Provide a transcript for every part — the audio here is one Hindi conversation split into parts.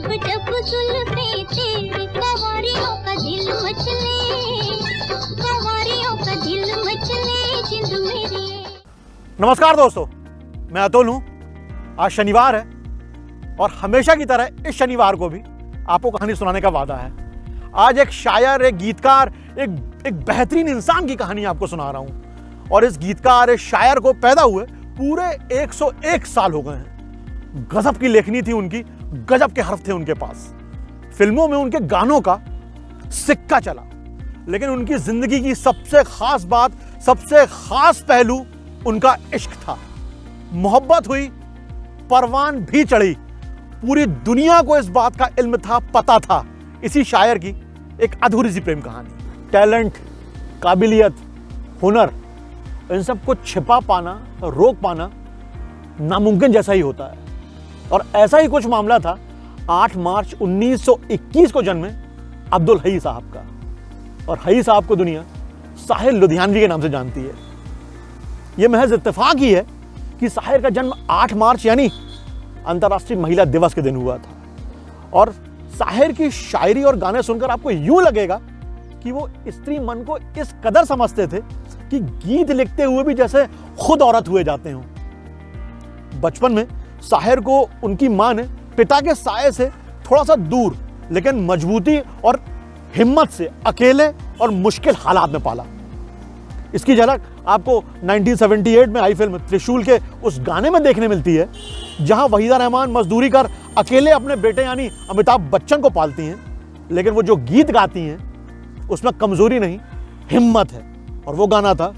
जब जुल्फे तेरी कवारियों का दिल मचले, कवारियों का दिल मचले जिंद मेरी। नमस्कार दोस्तों, मैं अतुल हूं। आज शनिवार है और हमेशा की तरह इस शनिवार को भी आपको कहानी सुनाने का वादा है। आज एक शायर, एक गीतकार, एक बेहतरीन इंसान की कहानी आपको सुना रहा हूं। और इस गीतकार, इस शायर को पैदा हुए पूरे 101 साल हो गए हैं। गजब की लेखनी थी उनकी, गजब के हर्फ थे उनके पास। फिल्मों में उनके गानों का सिक्का चला, लेकिन उनकी जिंदगी की सबसे खास बात, सबसे खास पहलू उनका इश्क था। मोहब्बत हुई, परवान भी चढ़ी। पूरी दुनिया को इस बात का इल्म था, पता था। इसी शायर की एक अधूरी सी प्रेम कहानी। टैलेंट, काबिलियत, हुनर, इन सब को छिपा पाना, रोक पाना नामुमकिन जैसा ही होता है। और ऐसा ही कुछ मामला था 8 मार्च 1921 को जन्मे अब्दुल हई साहब का। और हई साहब को दुनिया साहिर लुधियानवी के नाम से जानती है। यह महज इत्तेफाक ही है कि साहिर का जन्म 8 मार्च यानी अंतर्राष्ट्रीय महिला दिवस के दिन हुआ था। और साहिर की शायरी और गाने सुनकर आपको यूं लगेगा कि वो स्त्री मन को इस कदर समझते थे कि गीत लिखते हुए भी जैसे खुद औरत हुए जाते हों। बचपन में साहिर को उनकी मां ने पिता के साये से थोड़ा सा दूर, लेकिन मजबूती और हिम्मत से अकेले और मुश्किल हालात में पाला। इसकी झलक आपको 1978 में आई फिल्म त्रिशूल के उस गाने में देखने मिलती है, जहां वहीदा रहमान मजदूरी कर अकेले अपने बेटे यानी अमिताभ बच्चन को पालती हैं। लेकिन वो जो गीत गाती हैं उसमें कमजोरी नहीं, हिम्मत है। और वो गाना था,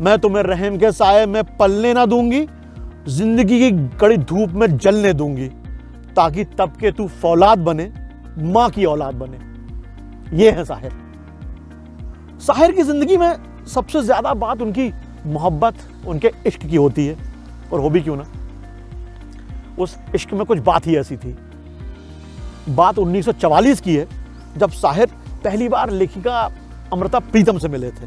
मैं तुम्हें रहम के साये में पलने ना दूंगी, जिंदगी की कड़ी धूप में जलने दूंगी, ताकि तब के तू फौलाद बने, मां की औलाद बने। ये है साहिर। साहिर की जिंदगी में सबसे ज्यादा बात उनकी मोहब्बत, उनके इश्क की होती है। और हो भी क्यों ना, उस इश्क में कुछ बात ही ऐसी थी। बात 1944 की है, जब साहिर पहली बार लेखिका अमृता प्रीतम से मिले थे।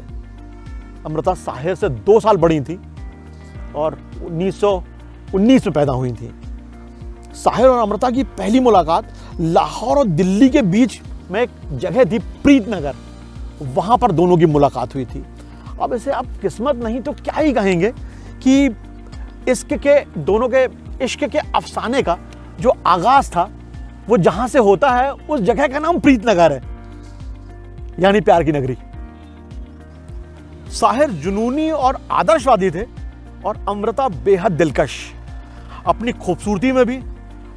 अमृता साहिर से 2 साल बड़ी थी और 1919 में पैदा हुई थी। साहिर और अमृता की पहली मुलाकात लाहौर और दिल्ली के बीच में एक जगह थी, प्रीतनगर। वहां पर दोनों की मुलाकात हुई थी। अब इसे आप किस्मत नहीं तो क्या ही कहेंगे कि इश्क के, दोनों के इश्क के अफसाने का जो आगाज था वो जहां से होता है, उस जगह का नाम प्रीतनगर है, यानी प्यार की नगरी। साहिर जुनूनी और आदर्शवादी थे और अमृता बेहद दिलकश, अपनी खूबसूरती में भी,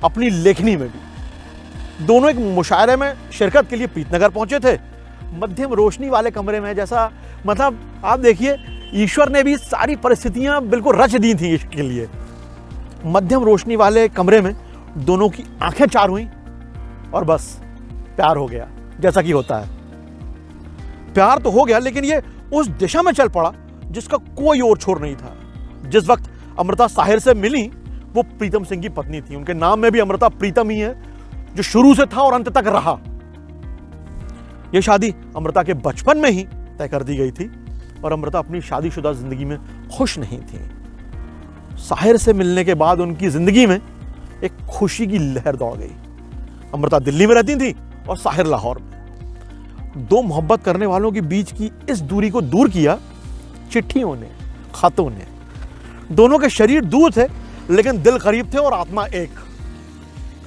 अपनी लेखनी में भी। दोनों एक मुशायरे में शिरकत के लिए प्रीतनगर पहुंचे थे। मध्यम रोशनी वाले कमरे में, जैसा मतलब आप देखिए, ईश्वर ने भी सारी परिस्थितियां बिल्कुल रच दी थी इश्क के लिए। मध्यम रोशनी वाले कमरे में दोनों की आंखें चार हुई और बस प्यार हो गया, जैसा कि होता है। प्यार तो हो गया, लेकिन ये उस दिशा में चल पड़ा जिसका कोई और छोर नहीं था। जिस वक्त अमृता साहिर से मिली, वो प्रीतम सिंह की पत्नी थी। उनके नाम में भी अमृता प्रीतम ही है, जो शुरू से था और अंत तक रहा। यह शादी अमृता के बचपन में ही तय कर दी गई थी और अमृता अपनी शादीशुदा जिंदगी में खुश नहीं थी। साहिर से मिलने के बाद उनकी जिंदगी में एक खुशी की लहर दौड़ गई। अमृता दिल्ली में रहती थी और साहिर लाहौर में। दो मोहब्बत करने वालों के बीच की इस दूरी को दूर किया चिट्ठियों ने, खतों ने। दोनों के शरीर दूर थे, लेकिन दिल करीब थे और आत्मा एक।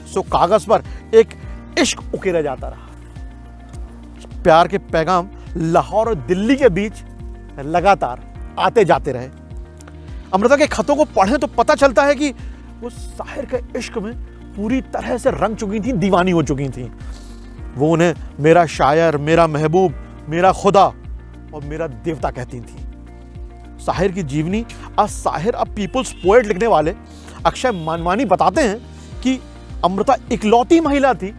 सो कागज पर एक इश्क उकेरा जाता रहा। प्यार के पैगाम लाहौर और दिल्ली के बीच लगातार आते जाते रहे। अमृता के खतों को पढ़ें तो पता चलता है कि वो साहिर के इश्क में पूरी तरह से रंग चुकी थी, दीवानी हो चुकी थी। वो उन्हें मेरा शायर, मेरा महबूब, मेरा खुदा और मेरा देवता कहती थी। साहिर की जीवनी, आज साहिर अब पीपुल्स पोएट लिखने वाले अक्षय मानवानी बताते हैं कि अमृता इकलौती महिला थी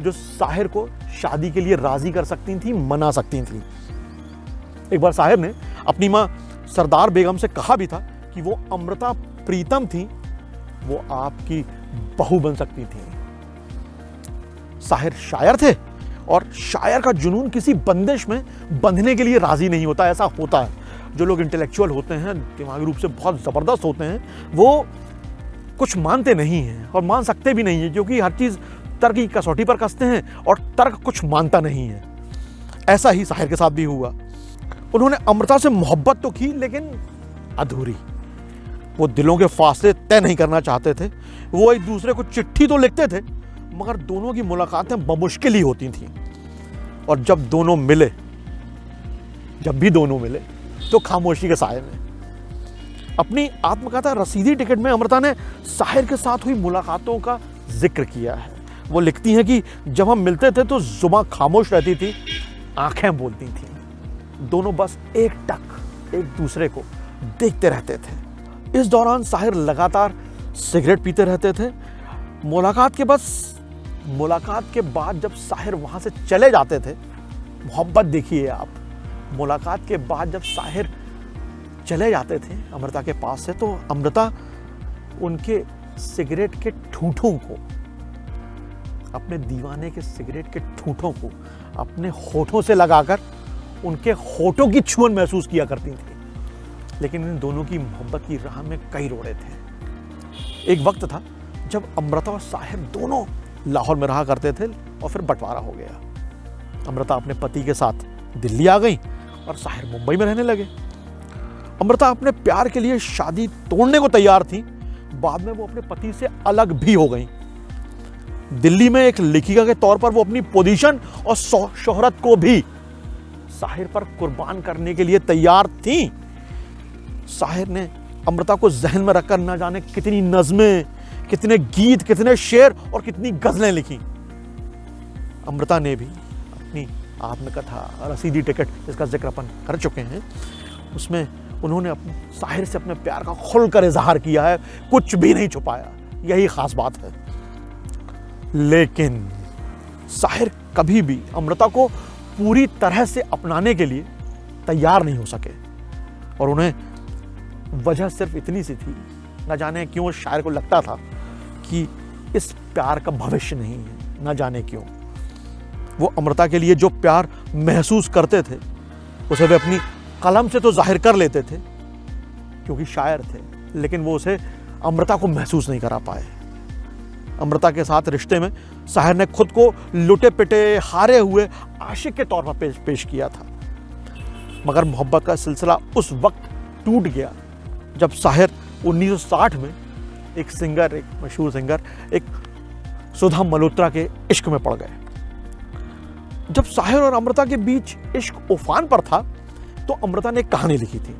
जो साहिर को शादी के लिए राजी कर सकती थी, मना सकती थी। एक बार साहिर ने अपनी मां सरदार बेगम से कहा भी था कि वो अमृता प्रीतम थी, वो आपकी बहू बन सकती थी। साहिर शायर थे और शायर का जुनून किसी बंदिश में बंधने के लिए राजी नहीं होता। ऐसा होता है, जो लोग इंटेलेक्चुअल होते हैं, दिमागी रूप से बहुत जबरदस्त होते हैं, वो कुछ मानते नहीं हैं और मान सकते भी नहीं है, क्योंकि हर चीज तर्क की कसौटी पर कसते हैं और तर्क कुछ मानता नहीं है। ऐसा ही साहिर के साथ भी हुआ। उन्होंने अमृता से मोहब्बत तो की लेकिन अधूरी। वो दिलों के फासले तय नहीं करना चाहते थे। वो एक दूसरे को चिट्ठी तो लिखते थे मगर दोनों की मुलाकातें बमुश्किल ही होती थीं। और जब भी दोनों मिले तो खामोशी के साए में। अपनी आत्मकथा रसीदी टिकट में अमृता ने साहिर के साथ हुई मुलाकातों का जिक्र किया है। वो लिखती हैं कि जब हम मिलते थे तो जुबान खामोश रहती थी, आंखें बोलती थीं। दोनों बस एकटक एक दूसरे को देखते रहते थे। इस दौरान साहिर लगातार सिगरेट पीते रहते थे। मुलाकात के बाद जब साहिर वहां से चले जाते थे, मोहब्बत देखिए आप, मुलाकात के बाद जब साहिर चले जाते थे अमृता के पास से, तो अमृता उनके सिगरेट के ठूंठों को, अपने दीवाने के सिगरेट के ठूंठों को अपने होठों से लगाकर उनके होठों की छुअन महसूस किया करती थी। लेकिन इन दोनों की मोहब्बत की राह में कई रोड़े थे। एक वक्त था जब अमृता और साहिर दोनों लाहौर में रहा करते थे और फिर बंटवारा हो गया। अमृता अपने पति के साथ दिल्ली आ गई और साहिर मुंबई में रहने लगे। अमृता अपने प्यार के लिए शादी तोड़ने को तैयार थी। बाद में वो अपने पति से अलग भी हो गई। दिल्ली में एक लेखिका के तौर पर वो अपनी पोजीशन और शोहरत को भी साहिर पर कुर्बान करने के लिए तैयार थी। साहिर ने अमृता को जहन में रखकर न जाने कितनी नज़में, कितने गीत, कितने शेर और कितनी गजलें लिखी। अमृता ने भी अपनी आत्मकथा रसीदी टिकट, जिसका जिक्र अपन कर चुके हैं, उसमें उन्होंने साहिर से अपने प्यार का खुलकर इजहार किया है, कुछ भी नहीं छुपाया। यही खास बात है। लेकिन साहिर कभी भी अमृता को पूरी तरह से अपनाने के लिए तैयार नहीं हो सके और उन्हें वजह सिर्फ इतनी सी थी, न जाने क्यों शायर को लगता था कि इस प्यार का भविष्य नहीं है। न जाने क्यों वो अमृता के लिए जो प्यार महसूस करते थे उसे वे अपनी कलम से तो जाहिर कर लेते थे क्योंकि शायर थे, लेकिन वो उसे अमृता को महसूस नहीं करा पाए। अमृता के साथ रिश्ते में साहिर ने खुद को लुटे पिटे, हारे हुए आशिक के तौर पर पेश किया था। मगर मोहब्बत का सिलसिला उस वक्त टूट गया जब साहिर 1960 में एक मशहूर सिंगर, एक सुधा मल्होत्रा के इश्क में पड़ गए। जब साहिर और अमृता के बीच इश्क उफान पर था तो अमृता ने एक कहानी लिखी थी।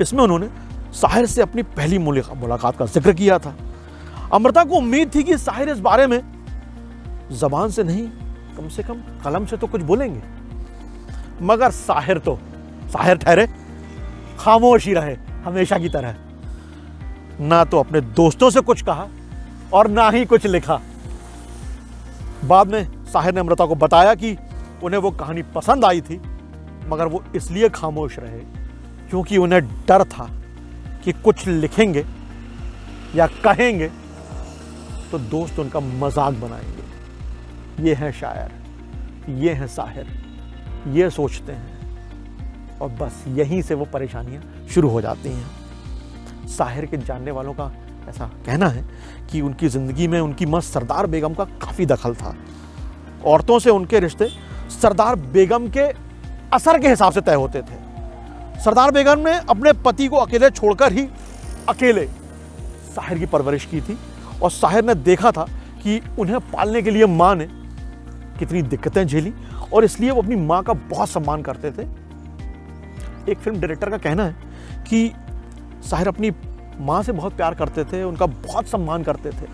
इसमें उन्होंने साहिर से अपनी पहली मुलाकात का जिक्र किया था। अमृता को उम्मीद थी कि साहिर इस बारे में जबान से नहीं, कम से कम कलम से तो कुछ बोलेंगे। मगर साहिर ठहरे, खामोश ही रहे हमेशा की तरह। ना तो अपने दोस्तों से कुछ कहा और ना ही कुछ लिखा। बाद में साहिर ने अमृता को बताया कि उन्हें वो कहानी पसंद आई थी, मगर वो इसलिए खामोश रहे क्योंकि उन्हें डर था कि कुछ लिखेंगे या कहेंगे तो दोस्त उनका मजाक बनाएंगे। ये है शायर, ये है साहिर, ये सोचते हैं और बस यहीं से वो परेशानियां शुरू हो जाती हैं। साहिर के जानने वालों का ऐसा कहना है कि उनकी ज़िंदगी में उनकी मां सरदार बेगम का काफ़ी दखल था। औरतों से उनके रिश्ते सरदार बेगम के असर के हिसाब से तय होते थे। सरदार बेगम ने अपने पति को अकेले छोड़कर ही अकेले साहिर की परवरिश की थी और साहिर ने देखा था कि उन्हें पालने के लिए माँ ने कितनी दिक्कतें झेली और इसलिए वो अपनी माँ का बहुत सम्मान करते थे। एक फिल्म डायरेक्टर का कहना है कि साहिर अपनी माँ से बहुत प्यार करते थे, उनका बहुत सम्मान करते थे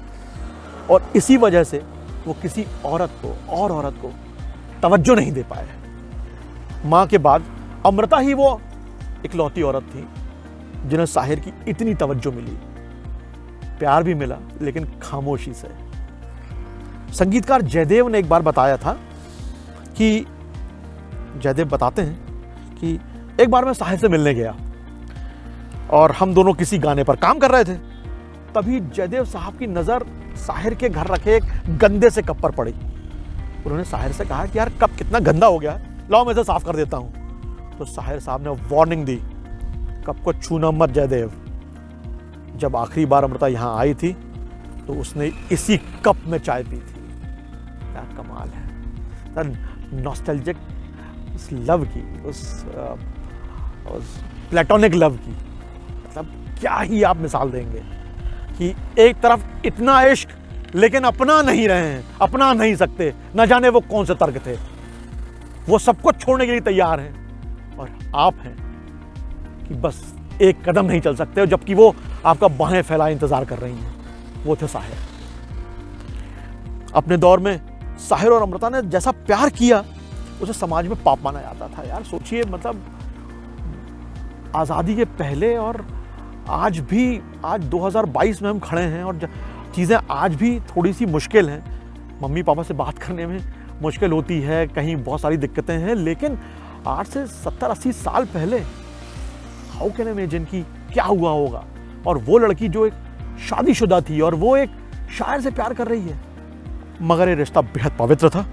और इसी वजह से वो किसी औरत को तवज्जो नहीं दे पाए। माँ के बाद अमृता ही वो इकलौती औरत थी जिन्हें साहिर की इतनी तवज्जो मिली, प्यार भी मिला लेकिन खामोशी से। संगीतकार जयदेव ने एक बार बताया था कि जयदेव बताते हैं कि एक बार मैं साहिर से मिलने गया और हम दोनों किसी गाने पर काम कर रहे थे। तभी जयदेव साहब की नज़र साहिर के घर रखे एक गंदे से कप पर पड़ी। उन्होंने साहिर से कहा कि यार कप कितना गंदा हो गया है, लाओ मैं इसे साफ कर देता हूँ। तो साहिर साहब ने वार्निंग दी, कप को छूना मत जयदेव। जब आखिरी बार अमृता यहाँ आई थी तो उसने इसी कप में चाय पी थी। क्या कमाल है, नॉस्टैल्जिक उस लव की, उस प्लेटोनिक लव की। मतलब क्या ही आप मिसाल देंगे कि एक तरफ इतना इश्क लेकिन अपना नहीं रहे हैं, अपना नहीं सकते, न जाने वो कौन से तर्क थे, वो सब कुछ छोड़ने के लिए तैयार हैं, और आप हैं कि बस एक कदम नहीं चल सकते, जबकि वो आपका बाहें फैलाए इंतजार कर रही हैं। वो थे साहिर। अपने दौर में साहिर और अमृता ने जैसा प्यार किया उसे समाज में पाप माना जाता था। यार सोचिए, मतलब आज़ादी के पहले और आज भी, आज 2022 में हम खड़े हैं और चीज़ें आज भी थोड़ी सी मुश्किल हैं। मम्मी पापा से बात करने में मुश्किल होती है, कहीं बहुत सारी दिक्कतें हैं, लेकिन आज से 70-80 साल पहले हाउ कैन इमेजिन कि क्या हुआ होगा। और वो लड़की जो एक शादीशुदा थी और वो एक शायर से प्यार कर रही है, मगर ये रिश्ता बेहद पवित्र था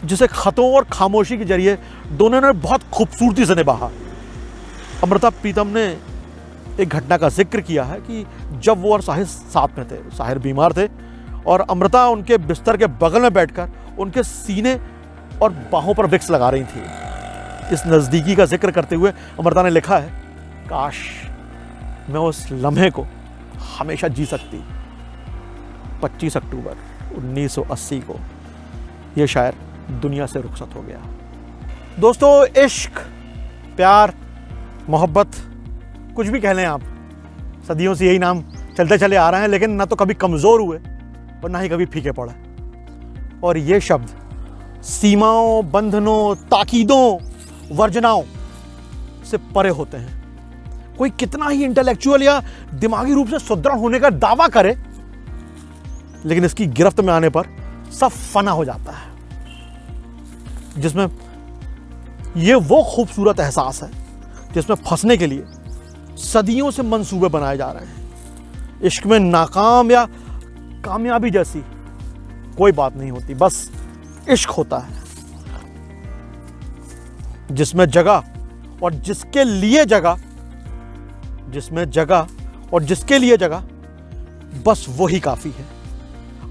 जिसे खतों और खामोशी के जरिए दोनों ने बहुत खूबसूरती से निभाया। अमृता प्रीतम ने एक घटना का जिक्र किया है कि जब वो और साहिर साथ में थे, साहिर बीमार थे और अमृता उनके बिस्तर के बगल में बैठकर उनके सीने और बाहों पर विक्स लगा रही थी। इस नज़दीकी का जिक्र करते हुए अमृता ने लिखा है, काश मैं उस लम्हे को हमेशा जी सकती। 25 अक्टूबर 1980 को यह शायर दुनिया से रुखसत हो गया। दोस्तों, इश्क, प्यार, मोहब्बत, कुछ भी कह लें आप, सदियों से यही नाम चलते चले आ रहे हैं, लेकिन ना तो कभी कमज़ोर हुए और ना ही कभी फीके पड़े। और ये शब्द सीमाओं, बंधनों, ताकीदों, वर्जनाओं से परे होते हैं। कोई कितना ही इंटेलेक्चुअल या दिमागी रूप से सुदृढ़ होने का दावा करे, लेकिन इसकी गिरफ्त में आने पर सब फना हो जाता है, जिसमें यह वो खूबसूरत एहसास है जिसमें फंसने के लिए सदियों से मंसूबे बनाए जा रहे हैं। इश्क में नाकाम या कामयाबी जैसी कोई बात नहीं होती, बस इश्क होता है जिसमें जगह और जिसके लिए जगह, जिसमें जगह और जिसके लिए जगह, बस वही काफी है।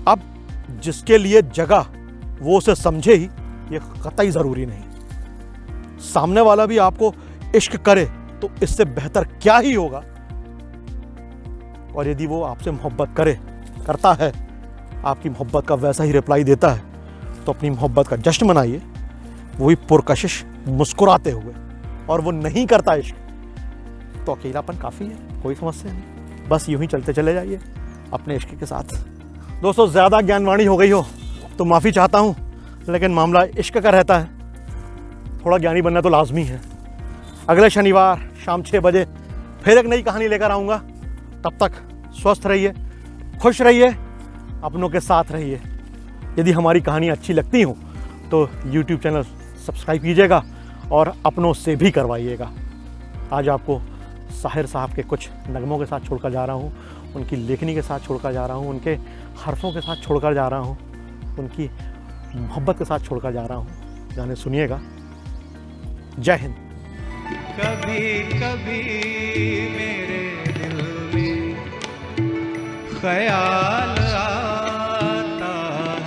अब जिसके लिए जगह वो उसे समझे ही, ये कतई जरूरी नहीं। सामने वाला भी आपको इश्क करे तो इससे बेहतर क्या ही होगा। और यदि वो आपसे मोहब्बत करता है, आपकी मोहब्बत का वैसा ही रिप्लाई देता है, तो अपनी मोहब्बत का जश्न मनाइए, वो भी पुरकशिश मुस्कुराते हुए। और वो नहीं करता इश्क, तो अकेलापन काफ़ी है, कोई समस्या नहीं, बस यूं ही चलते चले जाइए अपने इश्क के साथ। दोस्तों, ज़्यादा ज्ञानवाणी हो गई हो तो माफ़ी चाहता हूँ, लेकिन मामला इश्क का रहता है, थोड़ा ज्ञानी बनना तो लाजमी है। अगले शनिवार शाम 6 बजे फिर एक नई कहानी लेकर आऊँगा। तब तक स्वस्थ रहिए, खुश रहिए, अपनों के साथ रहिए। यदि हमारी कहानी अच्छी लगती हो तो YouTube चैनल सब्सक्राइब कीजिएगा और अपनों से भी करवाइएगा। आज आपको साहिर साहब के कुछ नगमों के साथ छोड़कर जा रहा हूँ, उनकी लेखनी के साथ छोड़कर जा रहा हूँ, उनके हर्फों के साथ छोड़कर जा रहा हूँ, उनकी मोहब्बत के साथ छोड़कर जा रहा हूँ। गाने सुनिएगा। जय हिंद। कभी कभी मेरे दिल में ख्याल आता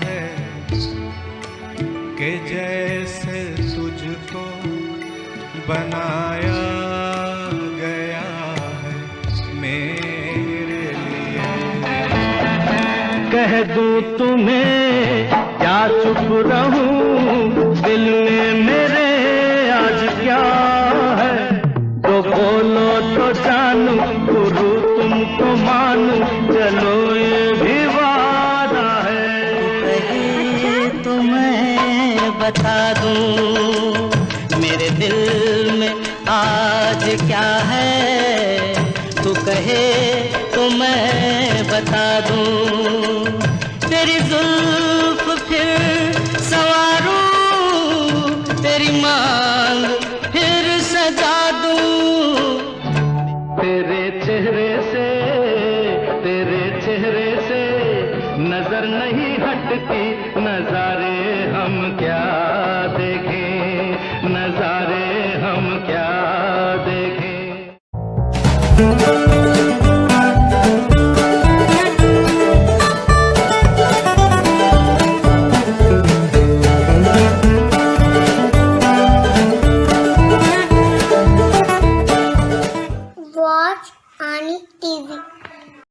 है कि जैसे तुझको बनाया गया है मेरे लिए। कह दूं तुम्हें क्या चुप रहूं, दिल में मेरे आज क्या है, तो बोलो तो जानू, गुरु तुमको मानू, चलो ये भी वादा है। कहे तो मैं बता दूं मेरे दिल में आज क्या है, तू कहे तो मैं बता दूं, तेरी जुल्फ फिर संवारूं, तेरी मांग फिर सजा दूं, तेरे चेहरे से नजर नहीं हटती, नजारे हम क्या देखें, नजारे हम क्या देखें।